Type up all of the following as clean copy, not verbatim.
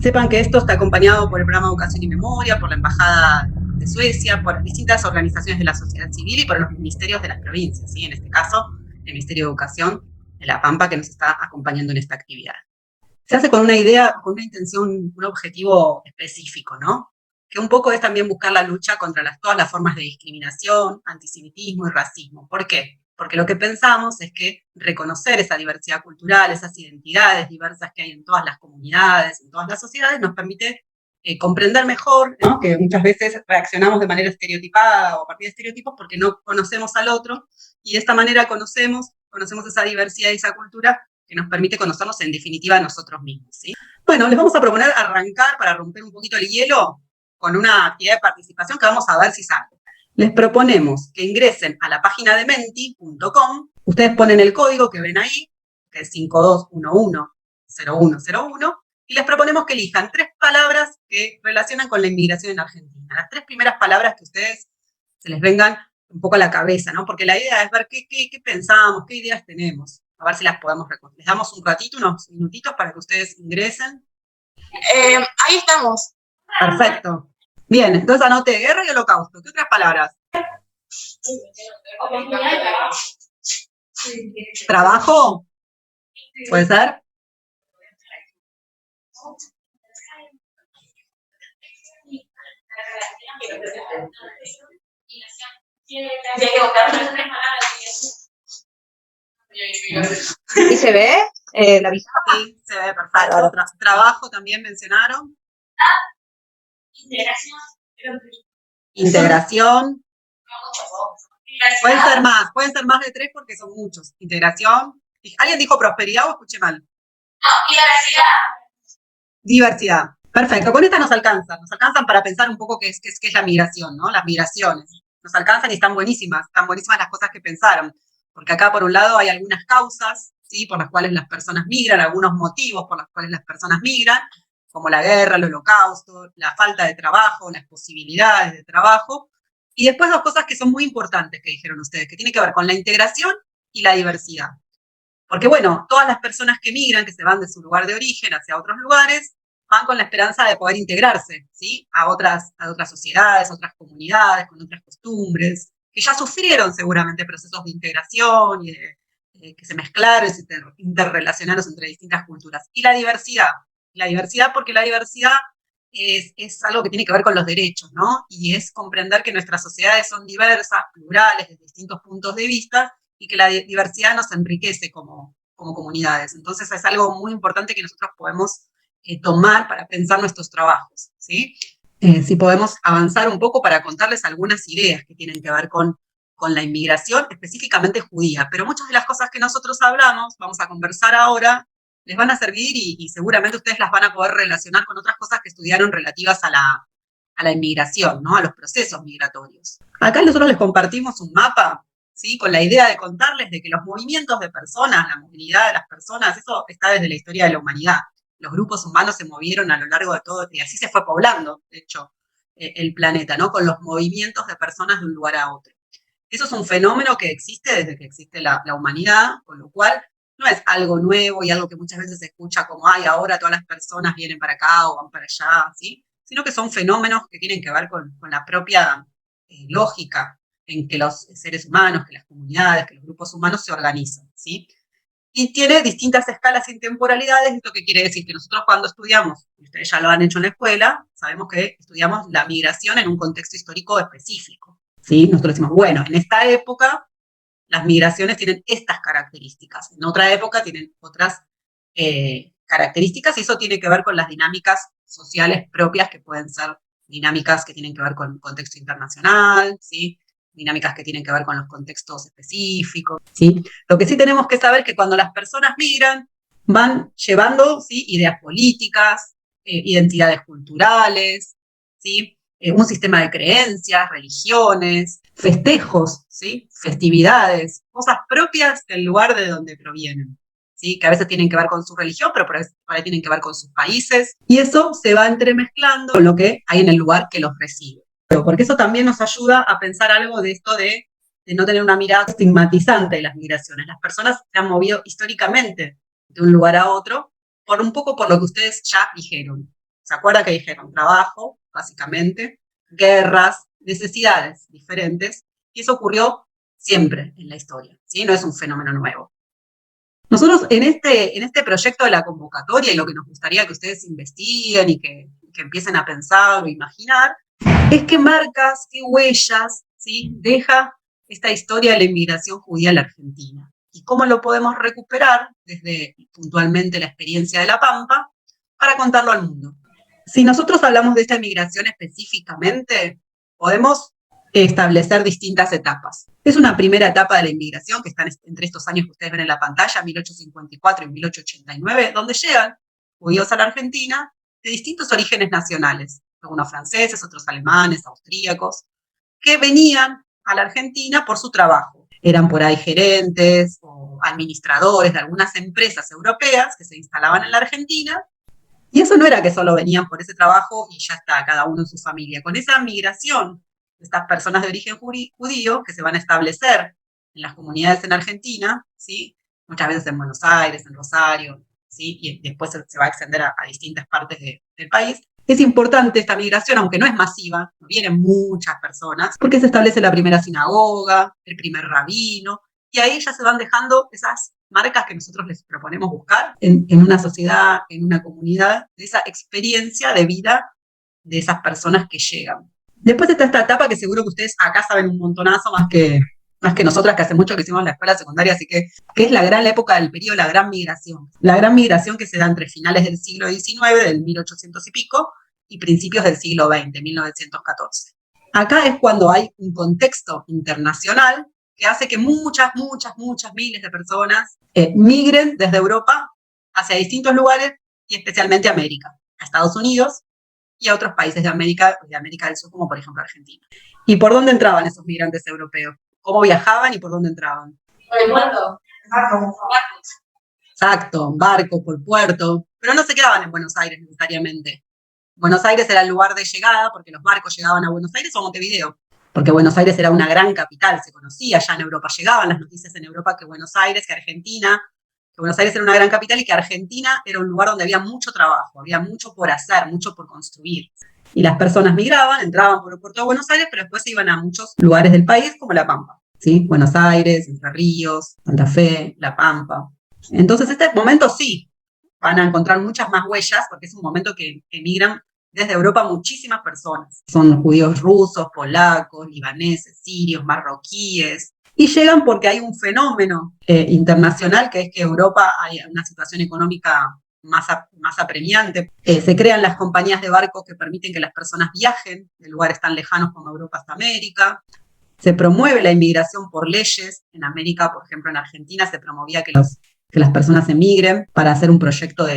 Sepan que esto está acompañado por el Programa Educación y Memoria, por la Embajada de Suecia, por distintas organizaciones de la sociedad civil y por los ministerios de las provincias, ¿sí? En este caso, el Ministerio de Educación de La Pampa, que nos está acompañando en esta actividad. Se hace con una idea, con una intención, un objetivo específico, ¿no? Que un poco es también buscar la lucha contra todas las formas de discriminación, antisemitismo y racismo. ¿Por qué? Porque lo que pensamos es que reconocer esa diversidad cultural, esas identidades diversas que hay en todas las comunidades, en todas las sociedades, nos permite comprender mejor, ¿no? Que muchas veces reaccionamos de manera estereotipada o a partir de estereotipos porque no conocemos al otro, y de esta manera conocemos esa diversidad y esa cultura que nos permite conocernos en definitiva a nosotros mismos, ¿sí? Bueno, les vamos a proponer arrancar para romper un poquito el hielo con una actividad de participación que vamos a ver si sale. Les proponemos que ingresen a la página de menti.com, ustedes ponen el código que ven ahí, que es 52110101, y les proponemos que elijan 3 palabras que relacionan con la inmigración en Argentina. Las 3 primeras palabras que ustedes se les vengan un poco a la cabeza, ¿no? Porque la idea es ver qué pensamos, qué ideas tenemos, a ver si las podemos recoger. Les damos un ratito, unos minutitos para que ustedes ingresen. Ahí estamos. Perfecto. Bien, entonces anoté guerra y holocausto. ¿Qué otras palabras? ¿Trabajo? ¿Puede ser? ¿Y se ve la vista? Sí, se ve perfecto. Trabajo también mencionaron. Integración. Pueden ser más de 3 porque son muchos. Integración. ¿Alguien dijo prosperidad o escuché mal? No, Diversidad. Perfecto, con estas nos alcanzan para pensar un poco qué es la migración, ¿no? Las migraciones. Nos alcanzan y están buenísimas las cosas que pensaron. Porque acá, por un lado, hay algunas causas, ¿sí? Por las cuales las personas migran, algunos motivos por los cuales las personas migran, como la guerra, el holocausto, la falta de trabajo, las posibilidades de trabajo. Y después 2 cosas que son muy importantes que dijeron ustedes, que tienen que ver con la integración y la diversidad. Porque, bueno, todas las personas que migran, que se van de su lugar de origen hacia otros lugares, van con la esperanza de poder integrarse, ¿sí? A otras sociedades, a otras comunidades, con otras costumbres, que ya sufrieron seguramente procesos de integración y de que se mezclaron, se interrelacionaron entre distintas culturas. Y la diversidad porque la diversidad es algo que tiene que ver con los derechos, ¿no? Y es comprender que nuestras sociedades son diversas, plurales, de distintos puntos de vista, y que la diversidad nos enriquece como comunidades. Entonces es algo muy importante que nosotros podemos tomar para pensar nuestros trabajos, ¿sí? Si podemos avanzar un poco para contarles algunas ideas que tienen que ver con la inmigración, específicamente judía. Pero muchas de las cosas que nosotros hablamos, vamos a conversar ahora, les van a servir y seguramente ustedes las van a poder relacionar con otras cosas que estudiaron relativas a la inmigración, ¿no? A los procesos migratorios. Acá nosotros les compartimos un mapa, ¿sí? Con la idea de contarles de que los movimientos de personas, la movilidad de las personas, eso está desde la historia de la humanidad. Los grupos humanos se movieron a lo largo de todo, y así se fue poblando, de hecho, el planeta, ¿no? Con los movimientos de personas de un lugar a otro. Eso es un fenómeno que existe desde que existe la humanidad, con lo cual no es algo nuevo y algo que muchas veces se escucha como, ay, ahora todas las personas vienen para acá o van para allá, ¿sí? Sino que son fenómenos que tienen que ver con la propia lógica en que los seres humanos, que las comunidades, que los grupos humanos se organizan, ¿sí? Y tiene distintas escalas y temporalidades. ¿Esto qué quiere decir? Que nosotros cuando estudiamos, y ustedes ya lo han hecho en la escuela, sabemos que estudiamos la migración en un contexto histórico específico, ¿sí? Nosotros decimos, bueno, en esta época las migraciones tienen estas características, en otra época tienen otras características, y eso tiene que ver con las dinámicas sociales propias, que pueden ser dinámicas que tienen que ver con el contexto internacional, ¿sí? Dinámicas que tienen que ver con los contextos específicos, ¿sí? Lo que sí tenemos que saber es que cuando las personas migran, van llevando, ¿sí? Ideas políticas, identidades culturales, ¿sí? Un sistema de creencias, religiones, festejos, ¿sí? Festividades, cosas propias del lugar de donde provienen, ¿sí? Que a veces tienen que ver con su religión, pero por ahí tienen que ver con sus países, y eso se va entremezclando con lo que hay en el lugar que los recibe. Porque eso también nos ayuda a pensar algo de esto de no tener una mirada estigmatizante de las migraciones. Las personas se han movido históricamente de un lugar a otro, por un poco por lo que ustedes ya dijeron. ¿Se acuerda que dijeron? Trabajo, básicamente, guerras, necesidades diferentes, y eso ocurrió siempre en la historia, ¿sí? No es un fenómeno nuevo. Nosotros en este proyecto de la convocatoria y lo que nos gustaría que ustedes investiguen y que empiecen a pensar o imaginar, es qué marcas, qué huellas, ¿sí? Deja esta historia de la inmigración judía a la Argentina y cómo lo podemos recuperar desde puntualmente la experiencia de La Pampa para contarlo al mundo. Si nosotros hablamos de esta inmigración específicamente, podemos establecer distintas etapas. Es una primera etapa de la inmigración que están entre estos años que ustedes ven en la pantalla, 1854 y 1889, donde llegan judíos a la Argentina de distintos orígenes nacionales, algunos franceses, otros alemanes, austríacos, que venían a la Argentina por su trabajo. Eran por ahí gerentes o administradores de algunas empresas europeas que se instalaban en la Argentina. Y eso no era que solo venían por ese trabajo y ya está, cada uno en su familia. Con esa migración de estas personas de origen judío que se van a establecer en las comunidades en Argentina, ¿sí? Muchas veces en Buenos Aires, en Rosario, ¿sí? Y después se va a extender a distintas partes del país. Es importante esta migración, aunque no es masiva, no vienen muchas personas, porque se establece la primera sinagoga, el primer rabino, y ahí ya se van dejando esas marcas que nosotros les proponemos buscar en una sociedad, en una comunidad, de esa experiencia de vida de esas personas que llegan. Después está esta etapa que seguro que ustedes acá saben un montonazo más que nosotras, que hace mucho que hicimos la escuela secundaria, así que es la gran época del periodo, la gran migración. La gran migración que se da entre finales del siglo XIX, del 1800 y pico, y principios del siglo XX, 1914. Acá es cuando hay un contexto internacional que hace que muchas miles de personas migren desde Europa hacia distintos lugares y especialmente a América, a Estados Unidos y a otros países de América del Sur, como por ejemplo Argentina. ¿Y por dónde entraban esos migrantes europeos? ¿Cómo viajaban y por dónde entraban? Por el puerto. Exacto, barco, por puerto, pero no se quedaban en Buenos Aires necesariamente. Buenos Aires era el lugar de llegada porque los barcos llegaban a Buenos Aires o a Montevideo, porque Buenos Aires era una gran capital, se conocía ya en Europa, llegaban las noticias en Europa que Buenos Aires, que Argentina, que Buenos Aires era una gran capital y que Argentina era un lugar donde había mucho trabajo, había mucho por hacer, mucho por construir. Y las personas migraban, entraban por el puerto de Buenos Aires, pero después se iban a muchos lugares del país, como La Pampa, ¿sí? Buenos Aires, Entre Ríos, Santa Fe, La Pampa. Entonces, este momento sí, van a encontrar muchas más huellas, porque es un momento que emigran desde Europa muchísimas personas. Son judíos rusos, polacos, libaneses, sirios, marroquíes, y llegan porque hay un fenómeno internacional, que es que Europa hay una situación económica más apremiante. Se crean las compañías de barcos que permiten que las personas viajen de lugares tan lejanos como Europa hasta América. Se promueve la inmigración por leyes. En América, por ejemplo, en Argentina se promovía que las personas emigren para hacer un proyecto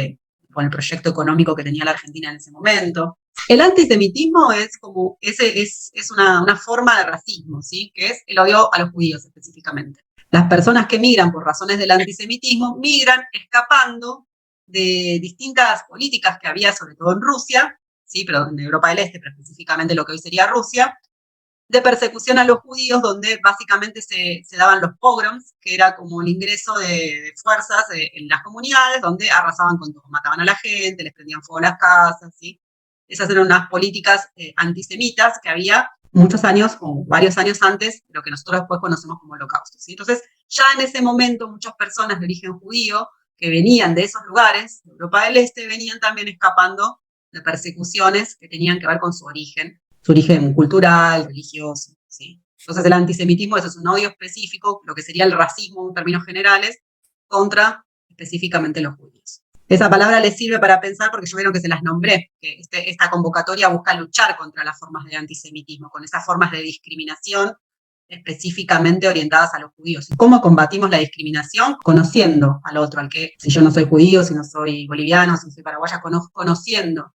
con el proyecto económico que tenía la Argentina en ese momento. El antisemitismo es como es una forma de racismo, ¿sí? Que es el odio a los judíos específicamente. Las personas que migran por razones del antisemitismo migran escapando de distintas políticas que había, sobre todo en Rusia, ¿sí? Pero en Europa del Este, pero específicamente lo que hoy sería Rusia, de persecución a los judíos, donde básicamente se daban los pogroms, que era como el ingreso de fuerzas en las comunidades, donde arrasaban con todo, mataban a la gente, les prendían fuego a las casas, ¿sí? Esas eran unas políticas antisemitas que había muchos años, o varios años antes, de lo que nosotros después conocemos como holocausto, ¿sí? Entonces, ya en ese momento, muchas personas de origen judío que venían de esos lugares, de Europa del Este, venían también escapando de persecuciones que tenían que ver con su origen cultural, religioso, ¿sí? Entonces el antisemitismo eso es un odio específico, lo que sería el racismo en términos generales, contra específicamente los judíos. Esa palabra les sirve para pensar porque yo vieron que se las nombré, que esta convocatoria busca luchar contra las formas de antisemitismo, con esas formas de discriminación específicamente orientadas a los judíos. ¿Cómo combatimos la discriminación? Conociendo al otro, al que, si yo no soy judío, si no soy boliviano, si no soy paraguaya, conociendo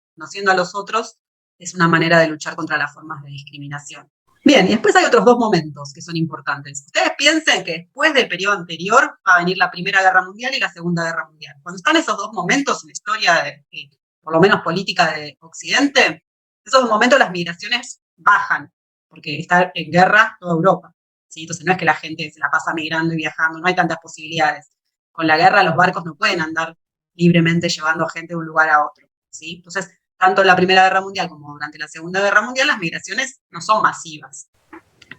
a los otros, es una manera de luchar contra las formas de discriminación. Bien, y después hay otros dos momentos que son importantes. Ustedes piensen que después del periodo anterior va a venir la Primera Guerra Mundial y la Segunda Guerra Mundial. Cuando están esos dos momentos en la historia, por lo menos política de Occidente, esos dos momentos las migraciones bajan, porque está en guerra toda Europa, ¿sí? Entonces no es que la gente se la pasa migrando y viajando, no hay tantas posibilidades. Con la guerra los barcos no pueden andar libremente llevando a gente de un lugar a otro, ¿sí? Entonces tanto en la Primera Guerra Mundial como durante la Segunda Guerra Mundial, las migraciones no son masivas.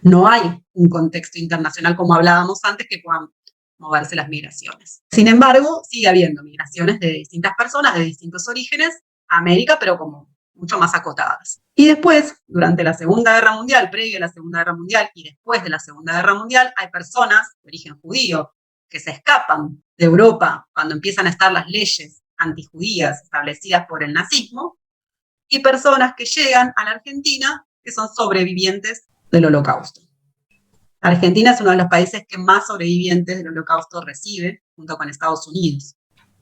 No hay un contexto internacional, como hablábamos antes, que puedan moverse las migraciones. Sin embargo, sigue habiendo migraciones de distintas personas, de distintos orígenes, a América, pero como mucho más acotadas. Y después, durante la Segunda Guerra Mundial, previo a la Segunda Guerra Mundial y después de la Segunda Guerra Mundial, hay personas de origen judío que se escapan de Europa cuando empiezan a estar las leyes antijudías establecidas por el nazismo, y personas que llegan a la Argentina que son sobrevivientes del Holocausto. Argentina es uno de los países que más sobrevivientes del Holocausto recibe, junto con Estados Unidos.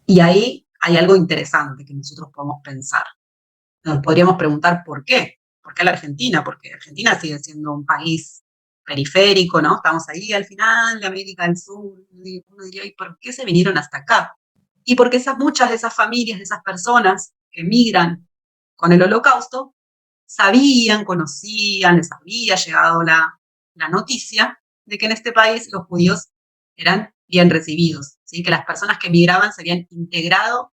Y ahí hay algo interesante que nosotros podemos pensar. Nos podríamos preguntar por qué. ¿Por qué la Argentina? Porque Argentina sigue siendo un país periférico, ¿no? Estamos ahí al final de América del Sur. Uno diría, ¿y por qué se vinieron hasta acá? Y porque muchas de esas familias, de esas personas que migran con el Holocausto, sabían, conocían, les había llegado la noticia de que en este país los judíos eran bien recibidos, ¿sí? Que las personas que migraban se habían integrado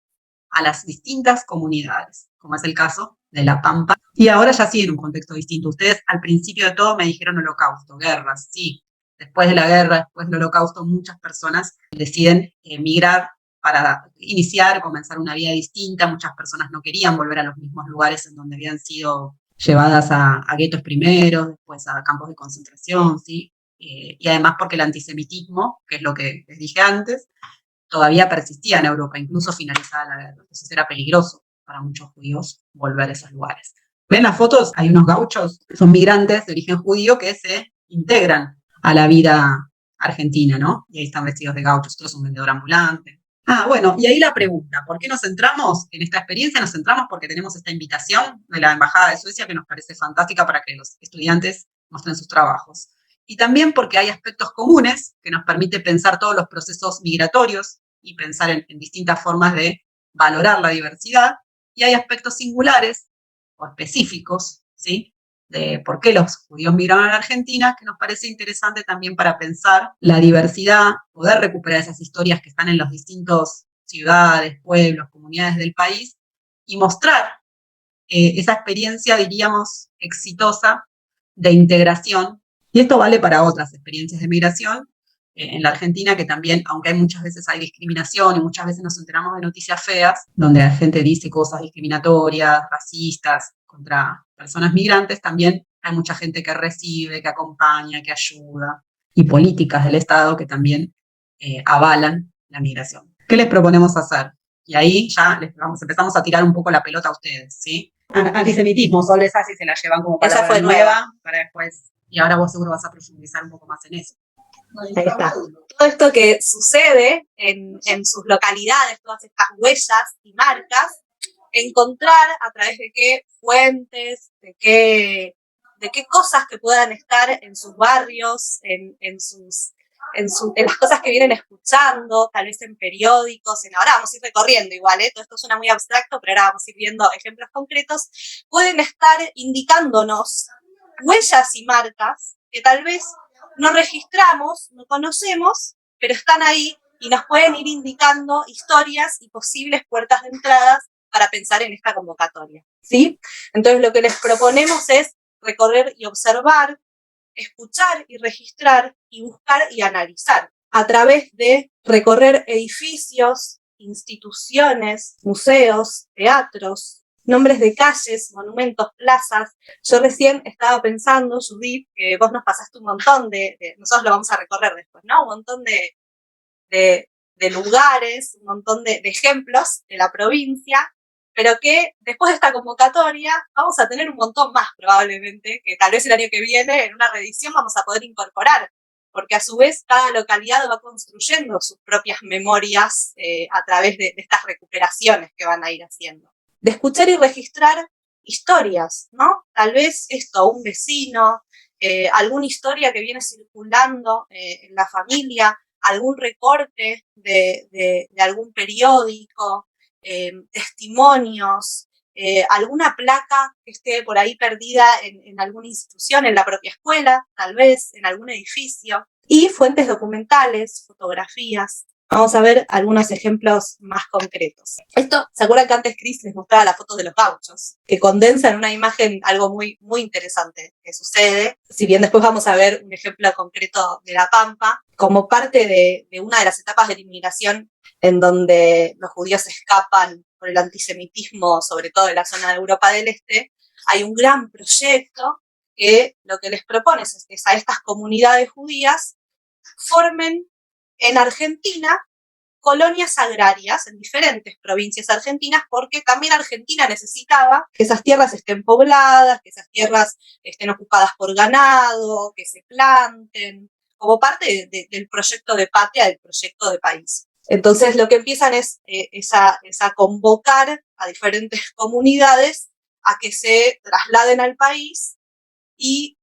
a las distintas comunidades, como es el caso de La Pampa. Y ahora ya sí en un contexto distinto. Ustedes al principio de todo me dijeron holocausto, guerras, sí. Después de la guerra, después del holocausto, muchas personas deciden emigrar para iniciar, comenzar una vida distinta. Muchas personas no querían volver a los mismos lugares en donde habían sido llevadas a guetos primero, después a campos de concentración, ¿sí? Y además porque el antisemitismo, que es lo que les dije antes, todavía persistía en Europa, incluso finalizada la guerra. Entonces era peligroso para muchos judíos volver a esos lugares. ¿Ven las fotos? Hay unos gauchos, son migrantes de origen judío que se integran a la vida argentina, ¿no? Y ahí están vestidos de gauchos, otros son vendedores ambulantes. Bueno, y ahí la pregunta, ¿por qué nos centramos en esta experiencia? Nos centramos porque tenemos esta invitación de la Embajada de Suecia que nos parece fantástica para que los estudiantes muestren sus trabajos. Y también porque hay aspectos comunes que nos permite pensar todos los procesos migratorios y pensar en distintas formas de valorar la diversidad. Y hay aspectos singulares o específicos, ¿sí? De por qué los judíos migraron a la Argentina, que nos parece interesante también para pensar la diversidad, poder recuperar esas historias que están en los distintos ciudades, pueblos, comunidades del país y mostrar esa experiencia, diríamos, exitosa de integración. Y esto vale para otras experiencias de migración en la Argentina, que también, aunque muchas veces hay discriminación y muchas veces nos enteramos de noticias feas, donde la gente dice cosas discriminatorias, racistas contra personas migrantes, también hay mucha gente que recibe, que acompaña, que ayuda, y políticas del Estado que también avalan la migración. ¿Qué les proponemos hacer? Y ahí ya empezamos a tirar un poco la pelota a ustedes, ¿sí? Antisemitismo, solo esa sí se la llevan como palabra Esa fue nueva. para después, y ahora vos seguro vas a profundizar un poco más en eso. Ahí está. Todo esto que sucede en sus localidades, todas estas huellas y marcas, encontrar a través de qué fuentes, de qué cosas que puedan estar en sus barrios, en las cosas que vienen escuchando, tal vez en periódicos, ahora vamos a ir recorriendo igual, todo esto suena muy abstracto, pero ahora vamos a ir viendo ejemplos concretos, pueden estar indicándonos huellas y marcas que tal vez no registramos, no conocemos, pero están ahí y nos pueden ir indicando historias y posibles puertas de entradas para pensar en esta convocatoria, ¿sí? Entonces lo que les proponemos es recorrer y observar, escuchar y registrar y buscar y analizar a través de recorrer edificios, instituciones, museos, teatros, nombres de calles, monumentos, plazas. Yo recién estaba pensando, Judith, que vos nos pasaste un montón nosotros lo vamos a recorrer después, ¿no? Un montón de lugares, un montón de ejemplos de la provincia, pero que después de esta convocatoria vamos a tener un montón más probablemente, que tal vez el año que viene en una reedición vamos a poder incorporar, porque a su vez cada localidad va construyendo sus propias memorias a través de estas recuperaciones que van a ir haciendo. De escuchar y registrar historias, ¿no? Tal vez un vecino, alguna historia que viene circulando en la familia, algún recorte de algún periódico, testimonios, alguna placa que esté por ahí perdida en alguna institución, en la propia escuela, tal vez en algún edificio, y fuentes documentales, fotografías, Vamos a ver algunos ejemplos más concretos. Esto, ¿se acuerdan que antes Chris les mostraba las fotos de los gauchos? Que condensa en una imagen algo muy, muy interesante que sucede. Si bien después vamos a ver un ejemplo concreto de La Pampa, como parte de una de las etapas de la inmigración en donde los judíos escapan por el antisemitismo, sobre todo en la zona de Europa del Este, hay un gran proyecto que lo que les propone es que a estas comunidades judías formen en Argentina colonias agrarias en diferentes provincias argentinas, porque también Argentina necesitaba que esas tierras estén pobladas, que esas tierras estén ocupadas por ganado, que se planten, como parte del proyecto de patria, del proyecto de país. Entonces lo que empiezan es a convocar a diferentes comunidades a que se trasladen al país, y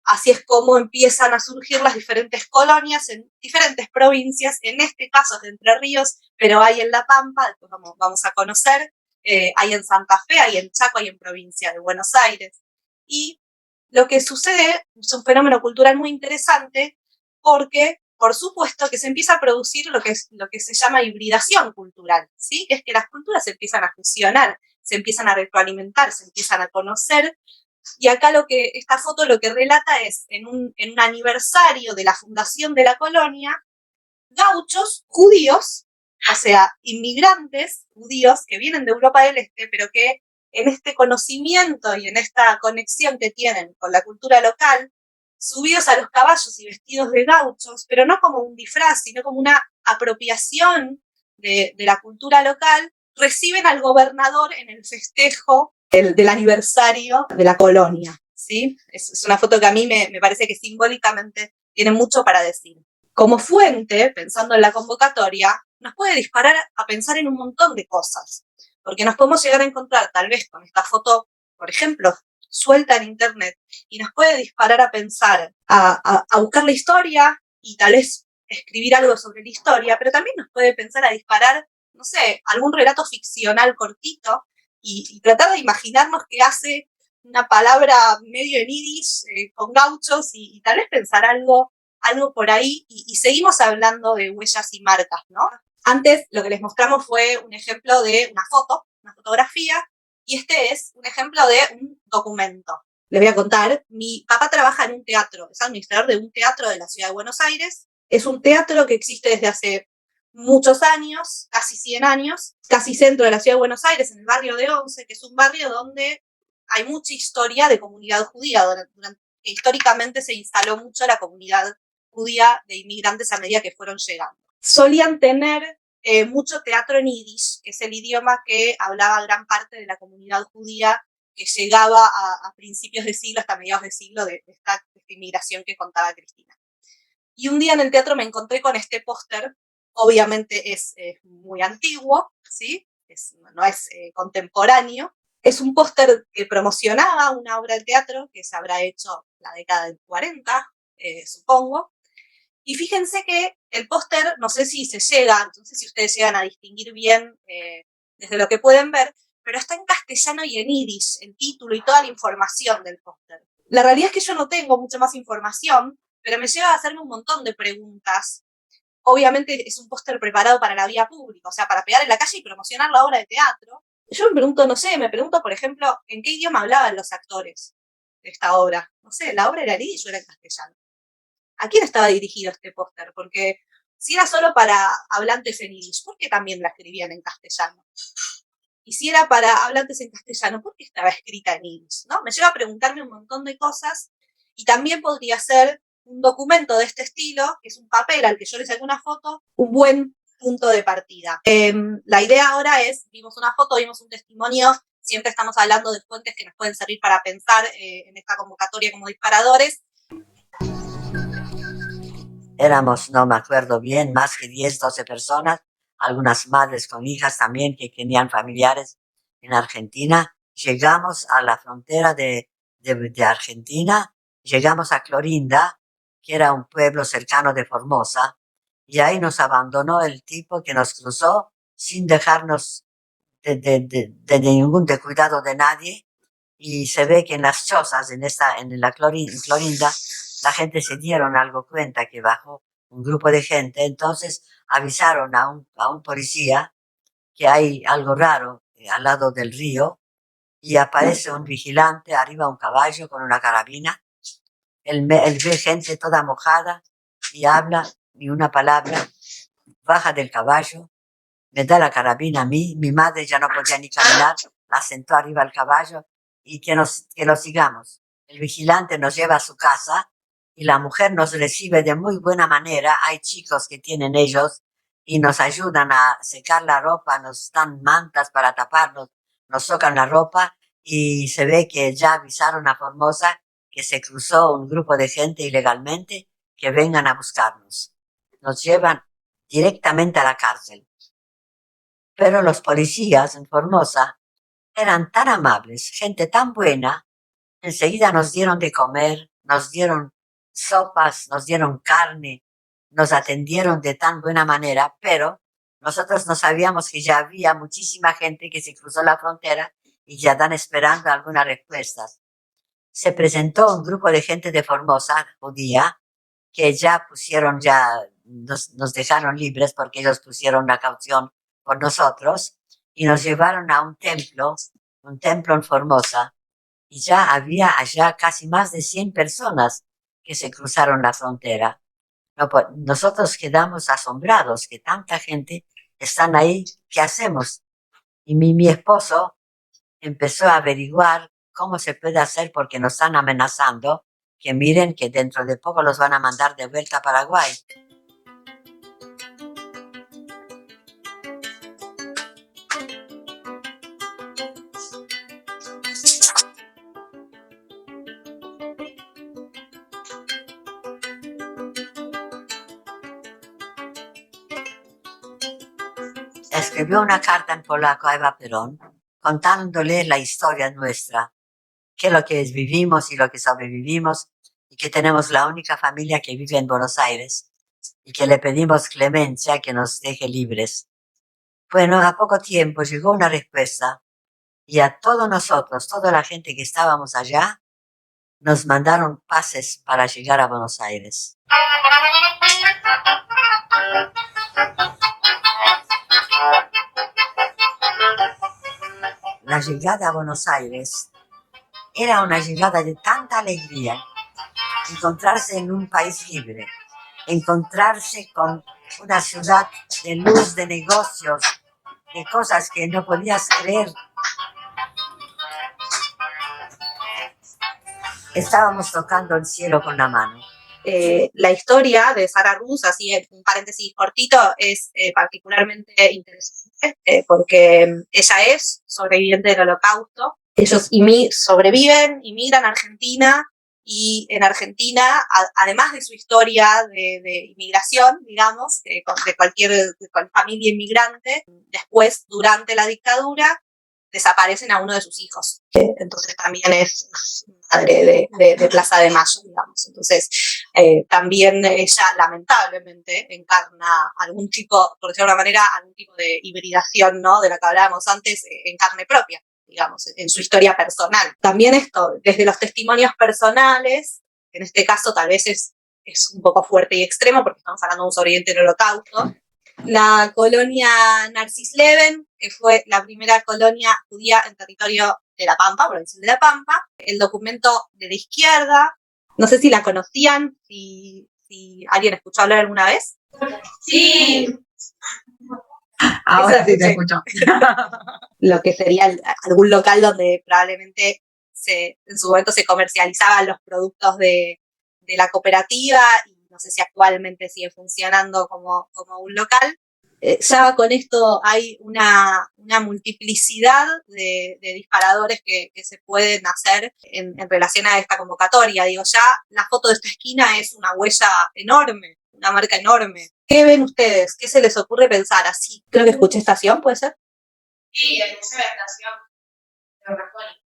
así es como empiezan a surgir las diferentes colonias en diferentes provincias, en este caso es de Entre Ríos, pero hay en La Pampa, después vamos a conocer, hay en Santa Fe, hay en Chaco, hay en provincia de Buenos Aires. Y lo que sucede es un fenómeno cultural muy interesante porque, por supuesto, que se empieza a producir lo que se llama hibridación cultural, ¿sí? Es que las culturas se empiezan a fusionar, se empiezan a retroalimentar, se empiezan a conocer. Y acá esta foto lo que relata es, en un aniversario de la fundación de la colonia, gauchos judíos, o sea, inmigrantes judíos que vienen de Europa del Este, pero que en este conocimiento y en esta conexión que tienen con la cultura local, subidos a los caballos y vestidos de gauchos, pero no como un disfraz, sino como una apropiación de la cultura local, reciben al gobernador en el festejo del aniversario de la colonia, ¿sí? Es una foto que a mí me parece que simbólicamente tiene mucho para decir. Como fuente, pensando en la convocatoria, nos puede disparar a pensar en un montón de cosas, porque nos podemos llegar a encontrar tal vez con esta foto, por ejemplo, suelta en internet, y nos puede disparar a pensar, a buscar la historia y tal vez escribir algo sobre la historia, pero también nos puede pensar a disparar, no sé, algún relato ficcional cortito y tratar de imaginarnos qué hace una palabra medio en yiddish con gauchos y tal vez pensar algo por ahí, y seguimos hablando de huellas y marcas, ¿no? Antes lo que les mostramos fue un ejemplo de una foto, una fotografía, y este es un ejemplo de un documento. Les voy a contar, mi papá trabaja en un teatro, es administrador de un teatro de la ciudad de Buenos Aires. Es un teatro que existe desde hace muchos años, casi 100 años, casi centro de la ciudad de Buenos Aires, en el barrio de Once, que es un barrio donde hay mucha historia de comunidad judía. Históricamente se instaló mucho la comunidad judía de inmigrantes a medida que fueron llegando. Solían tener mucho teatro en yiddish, que es el idioma que hablaba gran parte de la comunidad judía que llegaba a principios de siglo, hasta mediados de siglo, de esta inmigración que contaba Cristina. Y un día en el teatro me encontré con este póster, obviamente es muy antiguo, ¿sí? No es contemporáneo. Es un póster que promocionaba una obra de teatro que se habrá hecho en la década del 40, supongo. Y fíjense que el póster, no sé si ustedes llegan a distinguir bien desde lo que pueden ver, pero está en castellano y en yiddish, el título y toda la información del póster. La realidad es que yo no tengo mucha más información, pero me lleva a hacerme un montón de preguntas. Obviamente es un póster preparado para la vía pública, o sea, para pegar en la calle y promocionar la obra de teatro. Yo me pregunto, por ejemplo, ¿en qué idioma hablaban los actores de esta obra? No sé, ¿la obra era en yiddish o era en castellano? ¿A quién estaba dirigido este póster? Porque si era solo para hablantes en yiddish, ¿por qué también la escribían en castellano? Y si era para hablantes en castellano, ¿por qué estaba escrita en yiddish? ¿No? Me lleva a preguntarme un montón de cosas, y también podría ser un documento de este estilo, que es un papel al que yo le saqué una foto, un buen punto de partida. La idea ahora es, vimos una foto, vimos un testimonio, siempre estamos hablando de fuentes que nos pueden servir para pensar en esta convocatoria como disparadores. Éramos, no me acuerdo bien, más que 10, 12 personas, algunas madres con hijas también que tenían familiares en Argentina. Llegamos a la frontera de Argentina, llegamos a Clorinda, que era un pueblo cercano de Formosa, y ahí nos abandonó el tipo que nos cruzó sin dejarnos de ningún descuidado de nadie. Y se ve que en las chozas, en la Clorinda, la gente se dieron algo cuenta que bajo un grupo de gente, entonces avisaron a un policía que hay algo raro al lado del río y aparece un vigilante arriba de un caballo con una carabina. Él ve gente toda mojada y habla ni una palabra, baja del caballo, me da la carabina a mí, mi madre ya no podía ni caminar, la sentó arriba al caballo y que lo sigamos. El vigilante nos lleva a su casa y la mujer nos recibe de muy buena manera. Hay chicos que tienen ellos y nos ayudan a secar la ropa, nos dan mantas para taparnos, nos tocan la ropa y se ve que ya avisaron a Formosa que se cruzó un grupo de gente ilegalmente, que vengan a buscarnos. Nos llevan directamente a la cárcel. Pero los policías en Formosa eran tan amables, gente tan buena, enseguida nos dieron de comer, nos dieron sopas, nos dieron carne, nos atendieron de tan buena manera, pero nosotros no sabíamos que ya había muchísima gente que se cruzó la frontera y ya están esperando algunas respuestas. Se presentó un grupo de gente de Formosa, judía, que nos dejaron libres porque ellos pusieron una caución por nosotros y nos llevaron a un templo en Formosa, y ya había allá casi más de 100 personas que se cruzaron la frontera. Nosotros quedamos asombrados que tanta gente están ahí, ¿qué hacemos? Y mi esposo empezó a averiguar cómo se puede hacer porque nos están amenazando que miren que dentro de poco los van a mandar de vuelta a Paraguay. Escribió una carta en polaco a Eva Perón contándole la historia nuestra, que lo que vivimos y lo que sobrevivimos, y que tenemos la única familia que vive en Buenos Aires y que le pedimos clemencia, que nos deje libres. Bueno, a poco tiempo llegó una respuesta y a todos nosotros, toda la gente que estábamos allá, nos mandaron pases para llegar a Buenos Aires. La llegada a Buenos Aires era una llegada de tanta alegría, encontrarse en un país libre, encontrarse con una ciudad de luz, de negocios, de cosas que no podías creer. Estábamos tocando el cielo con la mano. La historia de Sara Ruz, así en un paréntesis cortito, es particularmente interesante porque ella es sobreviviente del Holocausto. Ellos sobreviven, inmigran a Argentina y en Argentina, además de su historia de inmigración, digamos, de cualquier familia inmigrante, después, durante la dictadura, desaparecen a uno de sus hijos. Entonces también es madre de Plaza de Mayo, digamos. Entonces también ella lamentablemente encarna algún tipo, por decirlo de alguna manera, algún tipo de hibridación, ¿no?, de la que hablábamos antes, en carne propia, digamos, en su historia personal. También esto, desde los testimonios personales, en este caso tal vez es un poco fuerte y extremo porque estamos hablando de un sobreviviente del Holocausto. La colonia Narcis-Leven, que fue la primera colonia judía en territorio de La Pampa, provincia de La Pampa. El documento de la izquierda, no sé si la conocían, si alguien escuchó hablar alguna vez. Sí. Ahora sí te escucho. Lo que sería algún local donde probablemente en su momento se comercializaban los productos de la cooperativa, y no sé si actualmente sigue funcionando como un local. Ya con esto hay una multiplicidad de disparadores que se pueden hacer en relación a esta convocatoria. Digo, ya la foto de esta esquina es una huella enorme, una marca enorme. ¿Qué ven ustedes? ¿Qué se les ocurre pensar? Así, creo que escuché Estación, ¿puede ser? Sí, el Museo de Estación de Berlusconi.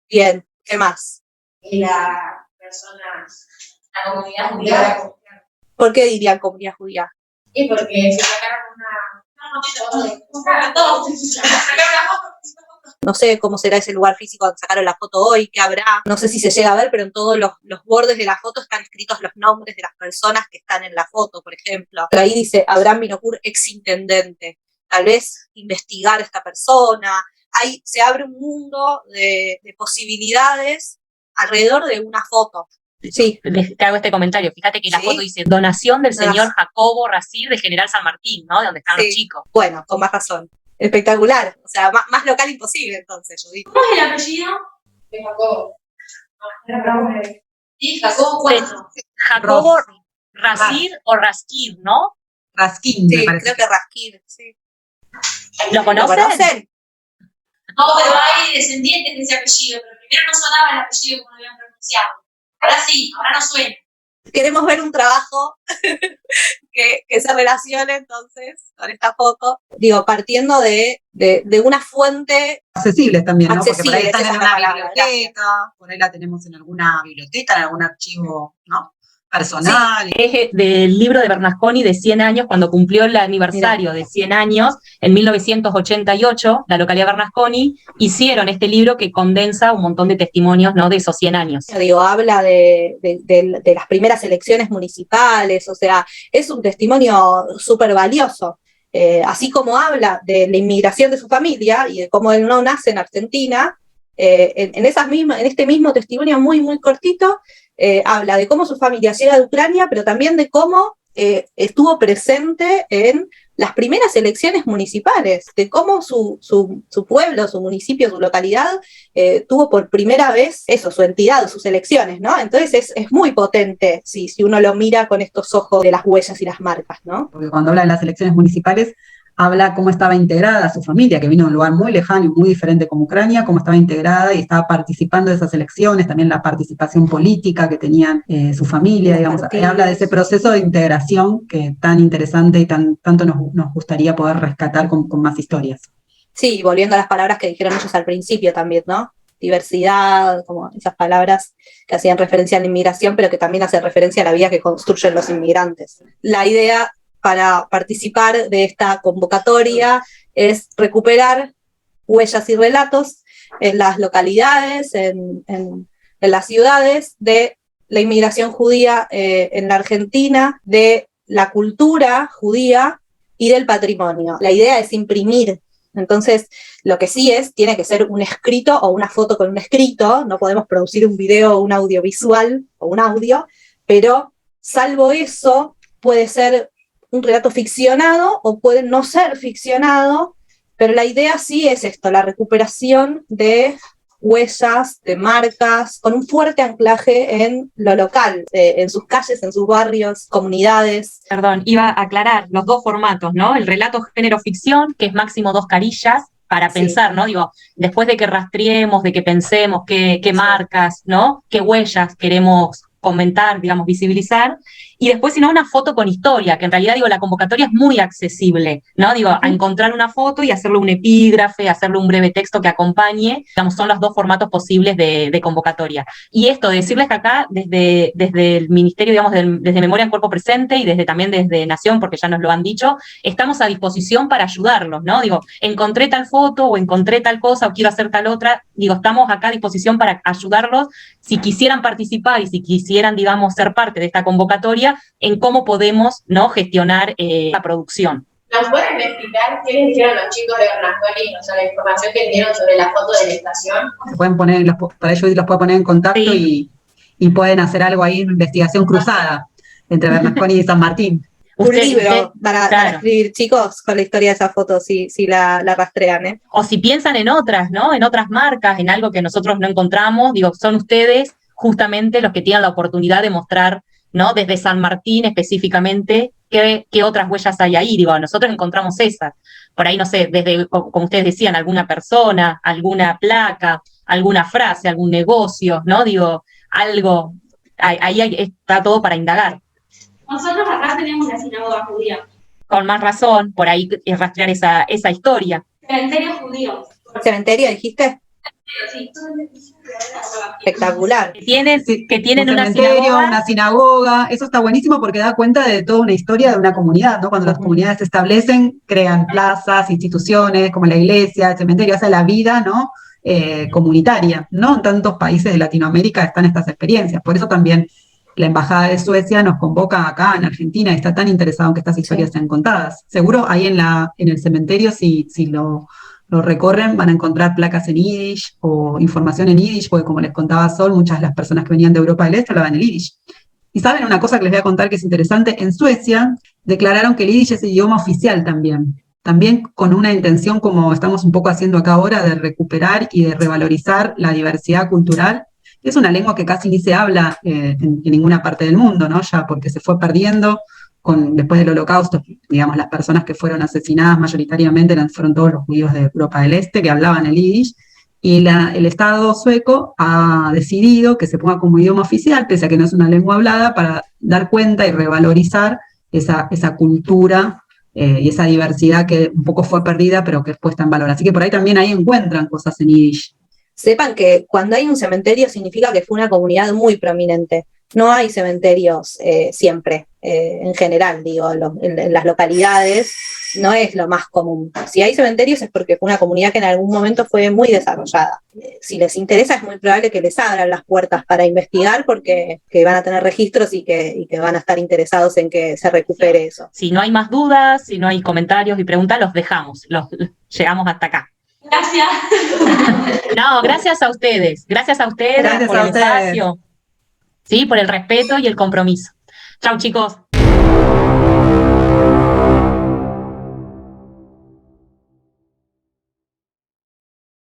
Bien, ¿qué más? Y la comunidad judía. ¿Por qué dirían comunidad judía? Y porque se sacaron una... No, todos. no sé cómo será ese lugar físico donde sacaron la foto hoy, qué habrá, no sé si se llega a ver, pero en todos los bordes de la foto están escritos los nombres de las personas que están en la foto, por ejemplo. Ahí dice Abraham Binocur, exintendente. Tal vez investigar a esta persona. Ahí se abre un mundo de posibilidades alrededor de una foto. Sí. Te hago este comentario. Fíjate que la foto dice donación del señor Jacobo Racir de General San Martín, ¿no? De donde están los chicos. Bueno, con más razón. Espectacular. O sea, más local imposible, entonces, Judith. ¿Cómo es el apellido? De Jacobo. ¿Y Jacobo cuánto? Jacobo Racir o Rasquir, ¿no? Raskin, sí, me parece. Creo que Rasquir, sí. ¿Lo conocen? No, pero hay descendientes de ese apellido, pero primero no sonaba el apellido como lo habían pronunciado. Ahora sí, ahora no suena. Queremos ver un trabajo que se relacione entonces con esta foto, digo, partiendo de una fuente accesibles también, ¿no? Porque por ahí accesible, están en esa es una la palabra, biblioteca, por ahí la tenemos en alguna biblioteca, en algún archivo, ¿no? Personal. Es del libro de Bernasconi de 100 años, cuando cumplió el aniversario de 100 años, en 1988, la localidad de Bernasconi, hicieron este libro que condensa un montón de testimonios, ¿no? De esos 100 años. Digo, habla de las primeras elecciones municipales, o sea, es un testimonio súper valioso. Así como habla de la inmigración de su familia y de cómo él no nace en Argentina, en este mismo testimonio muy, muy cortito, habla de cómo su familia llega de Ucrania, pero también de cómo estuvo presente en las primeras elecciones municipales, de cómo su pueblo, su municipio, su localidad tuvo por primera vez eso, su entidad, sus elecciones, ¿no? Entonces es muy potente si uno lo mira con estos ojos de las huellas y las marcas, ¿no? Porque cuando habla de las elecciones municipales, habla cómo estaba integrada su familia, que vino de un lugar muy lejano y muy diferente como Ucrania, cómo estaba integrada y estaba participando de esas elecciones, también la participación política que tenían su familia, digamos, habla de ese proceso de integración que es tan interesante y tanto nos gustaría poder rescatar con más historias. Sí, volviendo a las palabras que dijeron ellos al principio también, ¿no? Diversidad, como esas palabras que hacían referencia a la inmigración, pero que también hacen referencia a la vida que construyen los inmigrantes. La idea para participar de esta convocatoria es recuperar huellas y relatos en las localidades, en las ciudades, de la inmigración judía en la Argentina, de la cultura judía y del patrimonio. La idea es imprimir. Entonces, lo que sí tiene que ser un escrito o una foto con un escrito, no podemos producir un video o un audiovisual o un audio, pero salvo eso, puede ser un relato ficcionado o puede no ser ficcionado, pero la idea sí es esto, la recuperación de huellas, de marcas, con un fuerte anclaje en lo local, en sus calles, en sus barrios, comunidades. Perdón, iba a aclarar los dos formatos, ¿no? El relato género-ficción, que es máximo 2 carillas, para pensar, ¿no? Digo, después de que rastreemos, de que pensemos qué marcas, ¿no? Qué huellas queremos comentar, digamos, visibilizar, y después, si no, una foto con historia, que en realidad, digo, la convocatoria es muy accesible, ¿no? Digo, a encontrar una foto y hacerle un epígrafe, hacerle un breve texto que acompañe, digamos, son los dos formatos posibles de convocatoria. Y esto, decirles que acá, desde el Ministerio, digamos, desde Memoria en Cuerpo Presente y también desde Nación, porque ya nos lo han dicho, estamos a disposición para ayudarlos, ¿no? Digo, encontré tal foto o encontré tal cosa o quiero hacer tal otra, digo, estamos acá a disposición para ayudarlos si quisieran participar y si quisieran, digamos, ser parte de esta convocatoria, en cómo podemos, ¿no? Gestionar la producción. ¿Nos pueden explicar qué les dijeron los chicos de Bernasconi, o sea, la información que dieron sobre la foto de la estación? Se pueden poner, para ello los puede poner en contacto y pueden hacer algo ahí, una investigación cruzada entre Bernasconi y San Martín. Un libro para escribir, chicos, con la historia de esa foto, si la rastrean, ¿eh? O si piensan en otras, ¿no? En otras marcas, en algo que nosotros no encontramos, digo, son ustedes justamente los que tienen la oportunidad de mostrar, ¿no? Desde San Martín específicamente, qué otras huellas hay ahí. Digo, nosotros encontramos esas. Por ahí, no sé, desde, como ustedes decían, alguna persona, alguna placa, alguna frase, algún negocio, ¿no? Digo, algo, ahí está todo para indagar. Nosotros acá tenemos la sinagoga judía. Con más razón, por ahí es rastrear esa historia. Cementerios judíos. ¿Cementerio dijiste? Espectacular. Que tienen un una cementerio, sinagoga. una sinagoga, eso está buenísimo porque da cuenta de toda una historia de una comunidad, ¿no? Cuando las comunidades se establecen, crean plazas, instituciones, como la iglesia, el cementerio, hace la vida, ¿no? Comunitaria, ¿no? En tantos países de Latinoamérica están estas experiencias, por eso también la Embajada de Suecia nos convoca acá en Argentina y está tan interesado en que estas historias sean contadas. Seguro ahí en el cementerio, si lo recorren, van a encontrar placas en yiddish o información en yiddish, porque como les contaba Sol, muchas de las personas que venían de Europa del Este hablaban el yiddish. Y saben una cosa que les voy a contar que es interesante, en Suecia declararon que el yiddish es idioma oficial también con una intención como estamos un poco haciendo acá ahora de recuperar y de revalorizar la diversidad cultural. Es una lengua que casi ni se habla en ninguna parte del mundo, ¿no? Ya porque se fue perdiendo después del Holocausto, digamos, las personas que fueron asesinadas mayoritariamente fueron todos los judíos de Europa del Este que hablaban el yiddish, y el Estado sueco ha decidido que se ponga como idioma oficial, pese a que no es una lengua hablada, para dar cuenta y revalorizar esa cultura y esa diversidad que un poco fue perdida, pero que es puesta en valor. Así que por ahí también ahí encuentran cosas en yiddish. Sepan que cuando hay un cementerio significa que fue una comunidad muy prominente. No hay cementerios siempre, en general, digo, en las localidades no es lo más común. Si hay cementerios es porque fue una comunidad que en algún momento fue muy desarrollada. Si les interesa es muy probable que les abran las puertas para investigar porque que van a tener registros y que van a estar interesados en que se recupere eso. Si no hay más dudas, si no hay comentarios y preguntas, los dejamos, llegamos hasta acá. Gracias. No, gracias a ustedes por el espacio, sí, por el respeto y el compromiso. Chau, chicos.